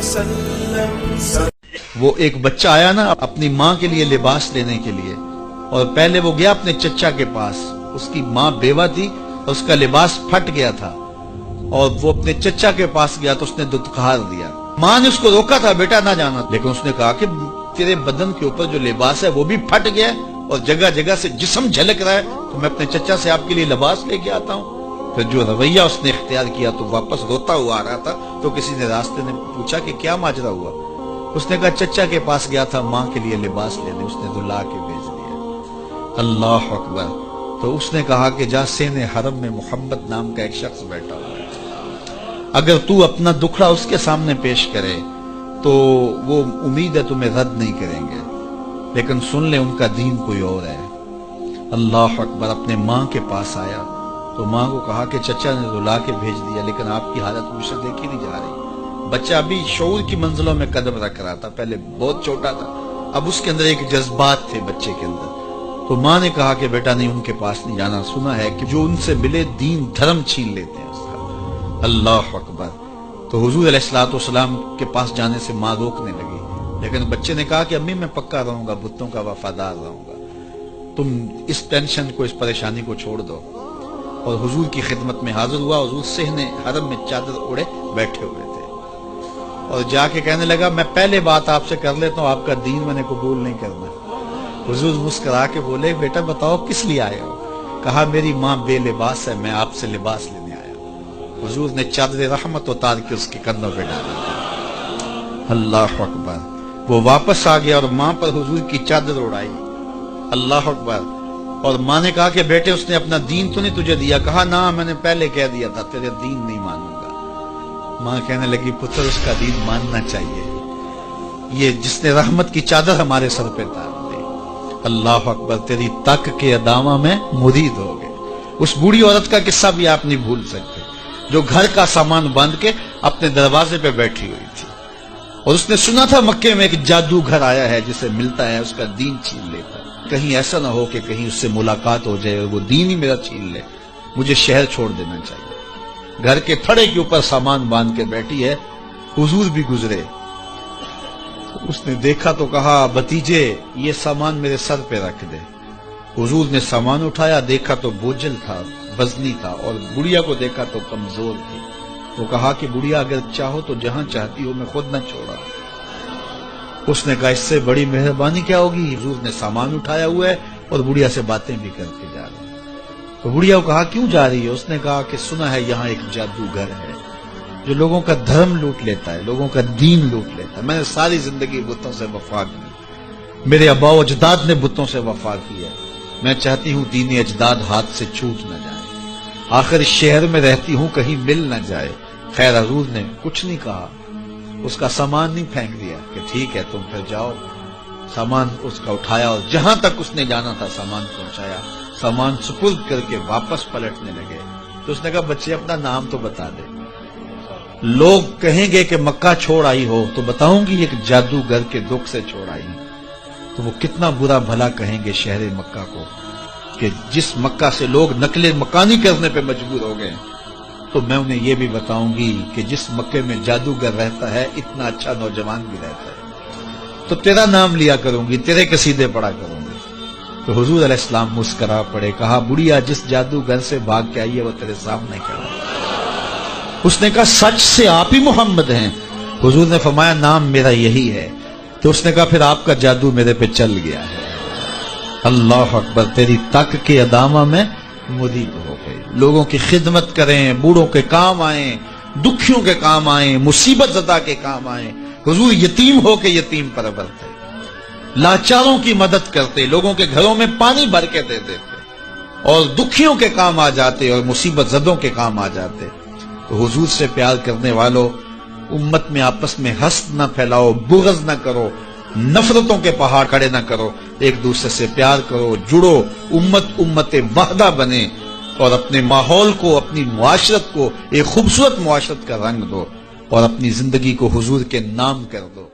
وسلم. وہ ایک بچہ آیا نا اپنی ماں کے لیے لباس لینے کے لیے، اور پہلے وہ گیا اپنے چچا کے پاس. اس کی ماں بیوہ تھی، اس کا لباس پھٹ گیا تھا، اور وہ اپنے چچا کے پاس گیا تو اس نے دتکار دیا. ماں نے اس کو روکا تھا، بیٹا نہ جانا، لیکن اس نے کہا کہ تیرے بدن کے اوپر جو لباس ہے وہ بھی پھٹ گیا اور جگہ جگہ سے جسم جھلک رہا ہے، تو میں اپنے چچا سے آپ کے لیے لباس لے کے آتا ہوں. پھر جو رویہ اس نے اختیار کیا تو واپس روتا ہوا آ رہا تھا. تو کسی نے راستے نے پوچھا کہ کیا ماجرا ہوا؟ اس نے کہا چچا کے پاس گیا تھا ماں کے لیے لباس لینے، اس نے دلا کے بھیج دیا. اللہ اکبر. تو اس نے کہا کہ جا سین حرم میں محمد نام کا ایک شخص بیٹھا ہوا ہے، اگر تو اپنا دکھڑا اس کے سامنے پیش کرے تو وہ امید ہے تمہیں رد نہیں کریں گے، لیکن سن لے ان کا دین کوئی اور ہے. اللہ اکبر. اپنے ماں کے پاس آیا تو ماں کو کہا کہ چچا نے رلا کے بھیج دیا، لیکن آپ کی حالت مجھ سے دیکھی نہیں جا رہی. بچہ ابھی شعور کی منزلوں میں قدم رکھ رہا تھا، پہلے بہت چھوٹا تھا، اب اس کے اندر ایک جذبات تھے بچے کے اندر. تو ماں نے کہا کہ بیٹا نہیں، ان کے پاس نہیں جانا، سنا ہے کہ جو ان سے ملے دین دھرم چھین لیتے ہیں اس کا. اللہ اکبر. تو حضور علیہ الصلوۃ والسلام کے پاس جانے سے ماں روکنے لگی، لیکن بچے نے کہا کہ امی میں پکا رہوں گا، بتوں کا وفادار رہوں گا، تم اس ٹینشن کو، اس پریشانی کو چھوڑ دو. اور حضور کی خدمت میں حاضر ہوا. حضور صحن حرم میں چادر اوڑے بیٹھے ہوئے تھے، اور جا کے کہنے لگا میں پہلے بات آپ سے کر لیتا ہوں، آپ کا دین میں نے قبول نہیں کرنا. حضور مسکرا کے بولے بیٹا بتاؤ کس لیے آئے ہو؟ کہا میری ماں بے لباس ہے، میں آپ سے لباس لینے آیا ہوں. حضور نے چادر رحمت اتار کے اس کے کندھوں پہ ڈالا. اللہ اکبر. وہ واپس آ گیا اور ماں پر حضور کی چادر اڑائی. اللہ اکبر. اور ماں نے کہا کہ بیٹے اس نے اپنا دین تو نہیں تجھے دیا؟ کہا نہ، میں نے پہلے کہہ دیا تھا تیرے دین نہیں مانوں گا. ماں کہنے لگی پتر اس کا دین ماننا چاہیے، یہ جس نے رحمت کی چادر ہمارے سر پہ ڈال دی. اللہ اکبر. تیری تک کے ادامہ میں مرید ہو گئے. اس بوڑھی عورت کا قصہ بھی آپ نہیں بھول سکتے، جو گھر کا سامان باندھ کے اپنے دروازے پہ بیٹھی ہوئی تھی، اور اس نے سنا تھا مکے میں ایک جادوگر آیا ہے جسے ملتا ہے اس کا دین چھین لیتا ہے. کہیں ایسا نہ ہو کہ کہیں اس سے ملاقات ہو جائے اور وہ دین ہی میرا چھین لے، مجھے شہر چھوڑ دینا چاہیے. گھر کے تھڑے کے اوپر سامان باندھ کے بیٹھی ہے. حضور بھی گزرے، اس نے دیکھا تو کہا بھتیجے یہ سامان میرے سر پہ رکھ دے. حضور نے سامان اٹھایا، دیکھا تو بوجھل تھا، وزنی تھا، اور بڑھیا کو دیکھا تو کمزور تھی. تو کہا کہ بڑھیا اگر چاہو تو جہاں چاہتی ہو، میں خود نہ چھوڑا. اس نے کہا اس سے بڑی مہربانی کیا ہوگی؟ حضور نے سامان اٹھایا ہوا ہے اور بڑھیا سے باتیں بھی کر کے جا رہے ہیں. تو بڑھیا کو کہا کیوں جا رہی ہے؟ اس نے کہا کہ سنا ہے یہاں ایک جادوگر ہے جو لوگوں کا دھرم لوٹ لیتا ہے، لوگوں کا دین لوٹ لیتا ہے. میں نے ساری زندگی بتوں سے وفا کی، میرے آباء و اجداد نے بتوں سے وفا کی ہے، میں چاہتی ہوں دین اجداد ہاتھ سے چھوٹ نہ جائے، آخر اس شہر میں رہتی ہوں کہیں مل نہ جائے. خیر حضور نے کچھ نہیں کہا، اس کا سامان نہیں پھینک دیا کہ ٹھیک ہے تم پھر جاؤ. سامان اس کا اٹھایا اور جہاں تک اس نے جانا تھا سامان پہنچایا. سامان سپرد کر کے واپس پلٹنے لگے. تو اس نے کہا بچے اپنا نام تو بتا دے، لوگ کہیں گے کہ مکہ چھوڑ آئی ہو تو بتاؤں گی ایک جادوگر کے دکھ سے چھوڑ آئی. تو وہ کتنا برا بھلا کہیں گے شہر مکہ کو کہ جس مکہ سے لوگ نقل مکانی کرنے پہ مجبور ہو گئے. تو میں انہیں یہ بھی بتاؤں گی کہ جس مکے میں جادوگر رہتا ہے اتنا اچھا نوجوان بھی رہتا ہے. تو تیرا نام لیا کروں گی، تیرے قصیدے پڑھا کروں گی. تو حضور علیہ السلام مسکرا پڑے. کہا بڑھیا جس جادوگر سے بھاگ کے آئی ہے وہ تیرے سامنے کھڑا. اس نے کہا سچ سے آپ ہی محمد ہیں؟ حضور نے فرمایا نام میرا یہی ہے. تو اس نے کہا پھر آپ کا جادو میرے پہ چل گیا ہے. اللہ اکبر. تیری تک کے ادامہ میں مرید ہو گئے. لوگوں کی خدمت کریں، بوڑھوں کے کام آئیں، دکھیوں کے کام آئیں، مصیبت زدہ کے کام آئیں. حضور یتیم ہو کے یتیم پرور تھے، لاچاروں کی مدد کرتے، لوگوں کے گھروں میں پانی بھر کے دے دیتے، اور دکھیوں کے کام آ جاتے اور مصیبت زدوں کے کام آ جاتے. تو حضور سے پیار کرنے والوں، امت میں آپس میں حسد نہ پھیلاؤ، بغض نہ کرو، نفرتوں کے پہاڑ کھڑے نہ کرو، ایک دوسرے سے پیار کرو، جڑو، امت وحدہ بنے، اور اپنے ماحول کو، اپنی معاشرت کو ایک خوبصورت معاشرت کا رنگ دو، اور اپنی زندگی کو حضور کے نام کر دو.